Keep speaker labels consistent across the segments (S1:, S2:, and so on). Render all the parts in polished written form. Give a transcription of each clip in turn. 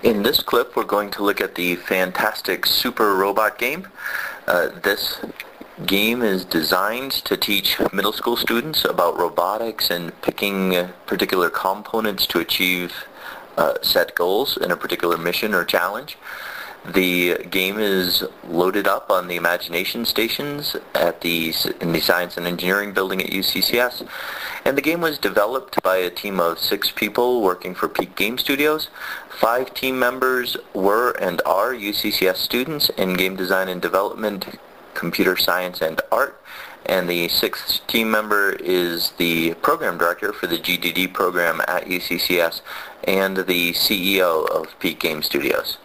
S1: In this clip, we're going to look at the fantastic Super Robot game. This game is designed to teach middle school students about robotics and picking particular components to achieve set goals in a particular mission or challenge. The game is loaded up on the imagination stations in the Science and Engineering building at UCCS, and the game was developed by a team of 6 people working for Peak Game Studios. 5 team members were and are UCCS students in game design and development, computer science, and art, and the 6th team member is the program director for the GDD program at UCCS and the CEO of Peak Game Studios.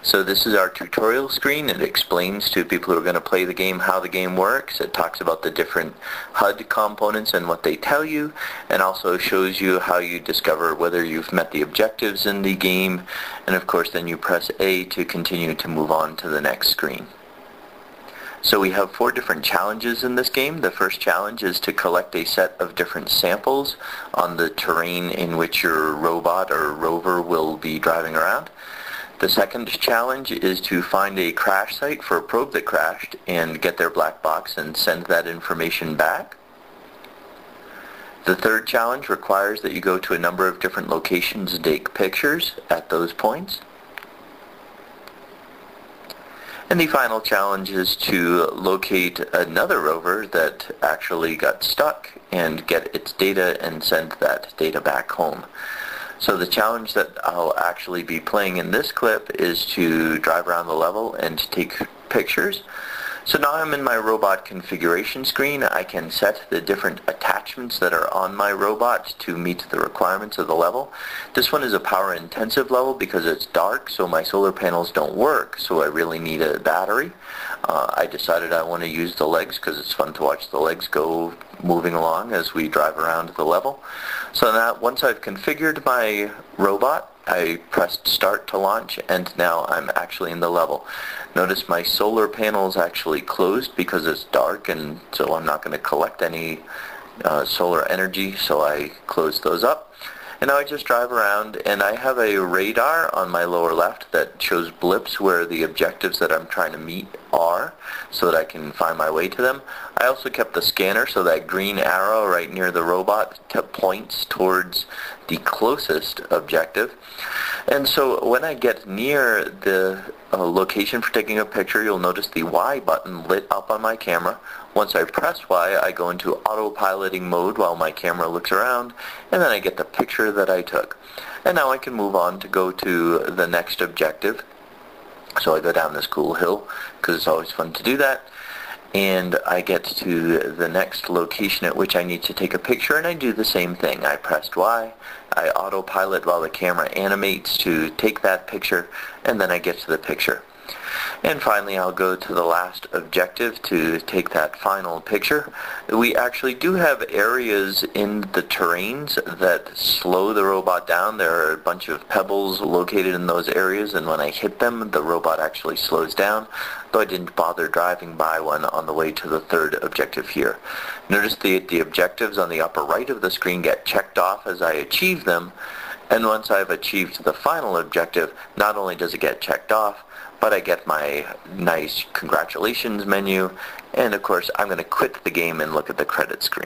S1: So this is our tutorial screen. It explains to people who are going to play the game how the game works. It talks about the different HUD components and what they tell you, and also shows you how you discover whether you've met the objectives in the game, and of course then you press A to continue to move on to the next screen. So we have 4 different challenges in this game. The first challenge is to collect a set of different samples on the terrain in which your robot or rover will be driving around. The second challenge is to find a crash site for a probe that crashed and get their black box and send that information back. The third challenge requires that you go to a number of different locations and take pictures at those points. And the final challenge is to locate another rover that actually got stuck and get its data and send that data back home. So the challenge that I'll actually be playing in this clip is to drive around the level and take pictures. So now I'm in my robot configuration screen. I can set the different attachments that are on my robot to meet the requirements of the level. This one is a power intensive level because it's dark, so my solar panels don't work, so I really need a battery. I decided I want to use the legs because it's fun to watch the legs go moving along as we drive around the level. So now once I've configured my robot, I pressed start to launch, and now I'm actually in the level. Notice my solar panels actually closed because it's dark, and so I'm not going to collect any solar energy, so I closed those up. And now I just drive around, and I have a radar on my lower left that shows blips where the objectives that I'm trying to meet are, so that I can find my way to them. I also kept the scanner, so that green arrow right near the robot points towards the closest objective. And so when I get near the location for taking a picture, you'll notice the Y button lit up on my camera. Once I press Y, I go into autopiloting mode while my camera looks around, and then I get the picture that I took. And now I can move on to go to the next objective. So I go down this cool hill, because it's always fun to do that. And I get to the next location at which I need to take a picture, and I do the same thing. I pressed Y, I autopilot while the camera animates to take that picture, and then I get to the picture. And finally, I'll go to the last objective to take that final picture. We actually do have areas in the terrains that slow the robot down. There are a bunch of pebbles located in those areas, and when I hit them, the robot actually slows down, though I didn't bother driving by one on the way to the third objective here. Notice the objectives on the upper right of the screen get checked off as I achieve them, and once I've achieved the final objective, not only does it get checked off, but I get my nice congratulations menu, and of course I'm going to quit the game and look at the credit screen.